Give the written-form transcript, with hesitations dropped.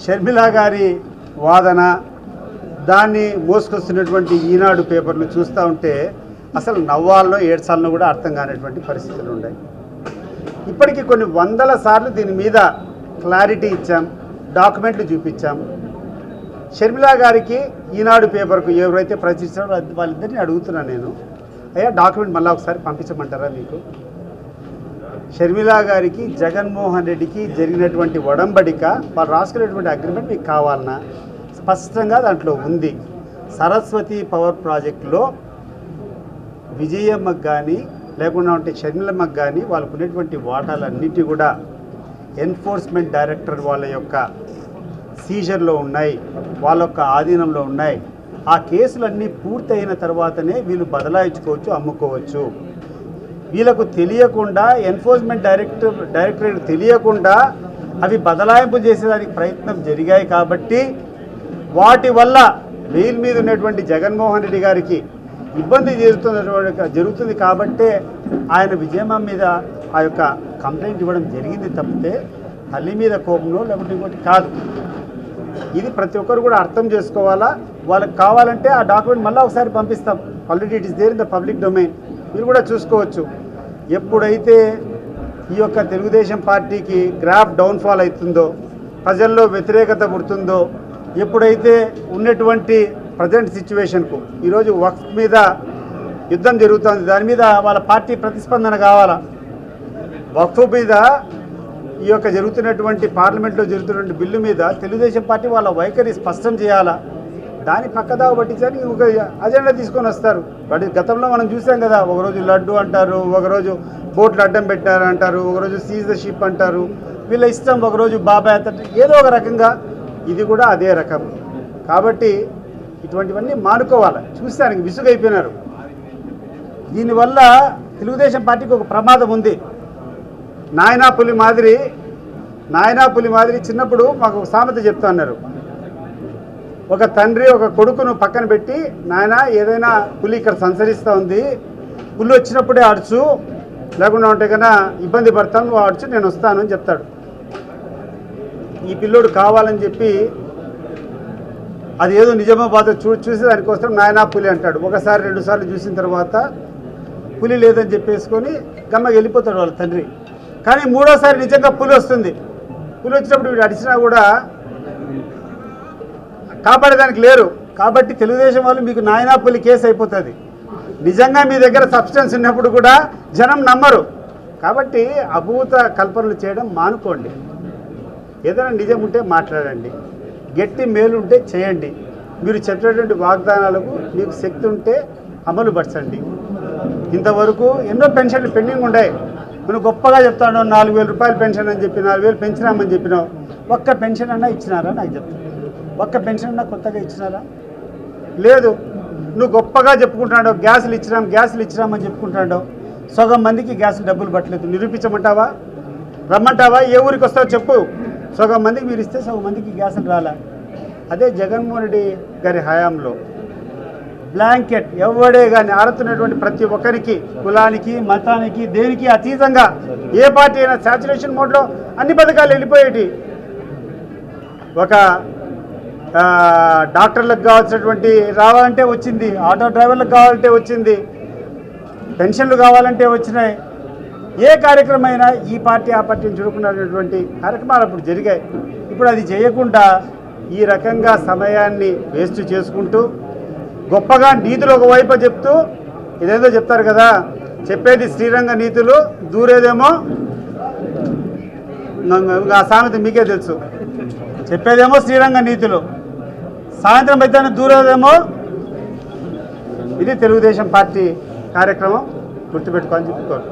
షర్మిల గారి వాదన దాన్ని మోసుకొస్తున్నటువంటి ఈనాడు పేపర్లు చూస్తూ ఉంటే అసలు నవ్వాల్లో ఏడ్చాలను కూడా అర్థం కానటువంటి పరిస్థితులు ఉన్నాయి. ఇప్పటికీ కొన్ని వందల సార్లు దీని మీద క్లారిటీ ఇచ్చాం, డాక్యుమెంట్లు చూపించాం. షర్మిల గారికి ఈనాడు పేపర్కు ఎవరైతే ప్రచురించారో వాళ్ళిద్దరిని అడుగుతున్నాను నేను, అయ్యా డాక్యుమెంట్ మళ్ళీ ఒకసారి పంపించమంటారా మీకు? షర్మిల గారికి జగన్మోహన్ రెడ్డికి జరిగినటువంటి ఒడంబడిక, వాళ్ళు రాసుకునేటువంటి అగ్రిమెంట్ మీకు కావాలన్నా స్పష్టంగా దాంట్లో ఉంది. సరస్వతి పవర్ ప్రాజెక్టులో విజయమ్మకు కానీ లేకుండా ఉంటే షర్మిలమ్మకు కానీ వాళ్ళకు ఉన్నటువంటి వాటాలన్నిటి కూడా ఎన్ఫోర్స్మెంట్ డైరెక్టర్ వాళ్ళ యొక్క సీజర్లో ఉన్నాయి, వాళ్ళ యొక్క ఆధీనంలో ఉన్నాయి. ఆ కేసులన్నీ పూర్తయిన తర్వాతనే వీళ్ళు బదలాయించుకోవచ్చు, అమ్ముకోవచ్చు. వీళ్ళకు తెలియకుండా, ఎన్ఫోర్స్మెంట్ డైరెక్టరేట్ తెలియకుండా అవి బదలాయింపు చేసేదానికి ప్రయత్నం జరిగాయి. కాబట్టి వాటి వల్ల బెయిల్ మీద ఉన్నటువంటి జగన్మోహన్ రెడ్డి గారికి ఇబ్బంది జరుగుతుంది. కాబట్టే ఆయన విజయమ్మ మీద ఆ యొక్క కంప్లైంట్ ఇవ్వడం జరిగింది తప్పితే తల్లి మీద కోపంలో లేకుంటే ఇంకోటి కాదు. ఇది ప్రతి ఒక్కరు కూడా అర్థం చేసుకోవాలా. వాళ్ళకి కావాలంటే ఆ డాక్యుమెంట్ మళ్ళీ ఒకసారి పంపిస్తాం. Already it is there in the public domain, మీరు కూడా చూసుకోవచ్చు. ఎప్పుడైతే ఈ యొక్క తెలుగుదేశం పార్టీకి గ్రాఫ్ డౌన్ఫాల్ అవుతుందో, ప్రజల్లో వ్యతిరేకత పుడుతుందో, ఎప్పుడైతే ఉన్నటువంటి ప్రజెంట్ సిచ్యువేషన్కు ఈరోజు వక్ఫ్ మీద యుద్ధం జరుగుతుంది, దాని మీద వాళ్ళ పార్టీ ప్రతిస్పందన కావాలా. వక్ఫ్ మీద ఈ యొక్క జరుగుతున్నటువంటి పార్లమెంట్లో జరుగుతున్నటువంటి బిల్లు మీద తెలుగుదేశం పార్టీ వాళ్ళ వైఖరి స్పష్టం చేయాలా. దాని పక్కదావ పట్టించని ఒక అజెండా తీసుకొని వస్తారు. వాటి గతంలో మనం చూసాం కదా, ఒకరోజు లడ్డు అంటారు, ఒకరోజు బోట్లు అడ్డం పెట్టారు అంటారు, ఒకరోజు సీజ్ ద షిప్ అంటారు. వీళ్ళ ఇష్టం, ఒకరోజు బాబాయ్ అంటారు, ఏదో ఒక రకంగా. ఇది కూడా అదే రకం. కాబట్టి ఇటువంటివన్నీ మానుకోవాలి. చూస్తానికి విసుగైపోయినారు. దీనివల్ల తెలుగుదేశం పార్టీకి ఒక ప్రమాదం ఉంది. నాయనా పులి మాదిరి చిన్నప్పుడు మాకు ఒక సామెత చెప్తా అన్నారు. ఒక తండ్రి ఒక కొడుకును పక్కన పెట్టి, నాయన ఏదైనా పులి ఇక్కడ సంచరిస్తూ ఉంది, పులి వచ్చినప్పుడే అడుచు, లేకుండా ఉంటే కన్నా ఇబ్బంది పడతాను, నువ్వు అడుచు, నేను వస్తాను అని చెప్తాడు. ఈ పిల్లోడు కావాలని చెప్పి అది ఏదో నిజమో బాధ చూసి దానికోసం నాయనా పులి అంటాడు. ఒకసారి రెండు సార్లు చూసిన తర్వాత పులి లేదని చెప్పేసుకొని గమ్మకి వెళ్ళిపోతాడు వాళ్ళ తండ్రి. కానీ మూడోసారి నిజంగా పులి వస్తుంది. పులి వచ్చినప్పుడు వీడు అడిచినా కూడా కాపాడేదానికి లేరు. కాబట్టి తెలుగుదేశం వాళ్ళు మీకు నాయనా పులి కేసు అయిపోతుంది. నిజంగా మీ దగ్గర సబ్స్టెన్స్ ఉన్నప్పుడు కూడా జనం నమ్మరు. కాబట్టి అభూత కల్పనలు చేయడం మానుకోండి. ఏదైనా నిజం ఉంటే మాట్లాడండి, గట్టి మేలు ఉంటే చేయండి. మీరు చెప్పినటువంటి వాగ్దానాలకు మీకు శక్తి ఉంటే అమలు పరచండి. ఇంతవరకు ఎన్నో పెన్షన్లు పెండింగ్ ఉన్నాయి. నువ్వు గొప్పగా చెప్తాను, 4,000 రూపాయలు పెన్షన్ అని చెప్పి 4,000 పెంచినామని చెప్పినావు. ఒక్క పెన్షన్ అన్నా ఇచ్చినారా నాకు చెప్తాను? ఒక్క పెన్షన్ అన్నా కొత్తగా ఇచ్చినారా? లేదు. నువ్వు గొప్పగా చెప్పుకుంటున్నాడు, గ్యాసులు ఇచ్చినామని చెప్పుకుంటున్నాడు. సగం మందికి గ్యాసులు డబ్బులు పట్టలేదు. నిరూపించమంటావా? రమ్మంటావా? ఏ ఊరికి వస్తావో చెప్పు. సగం మందికి మీరు ఇస్తే సగం మందికి గ్యాసులు రాలా. అదే జగన్మోహన్ రెడ్డి గారి హయాంలో బ్లాంకెట్ ఎవడే కానీ ఆరుతున్నటువంటి ప్రతి ఒక్కరికి, కులానికి, మతానికి, దేనికి అతీతంగా ఏ పార్టీ అయినా సాచురేషన్ మోడ్లో అన్ని పథకాలు వెళ్ళిపోయేటి. ఒక డాక్టర్లకు కావాల్సినటువంటి రావాలంటే వచ్చింది, ఆటో డ్రైవర్లకు కావాలంటే వచ్చింది, పెన్షన్లు కావాలంటే వచ్చినాయి. ఏ కార్యక్రమం అయినా ఈ పార్టీ ఆ పార్టీని చూడకున్నటువంటి కార్యక్రమాలు అప్పుడు జరిగాయి. ఇప్పుడు అది చేయకుండా ఈ రకంగా సమయాన్ని వేస్ట్ చేసుకుంటూ గొప్పగా నీతులు ఒకవైపు చెప్తూ, ఇదేదో చెప్తారు కదా, చెప్పేది శ్రీరంగ నీతులు, దూరేదేమో ఆ సామెత మీకే తెలుసు. చెప్పేదేమో శ్రీరంగ నీతులు, సాయంత్రం అయితే దూరేదేమో. ఇది తెలుగుదేశం పార్టీ కార్యక్రమం. గుర్తుపెట్టుకోవాలని చెప్పుకోవాలి.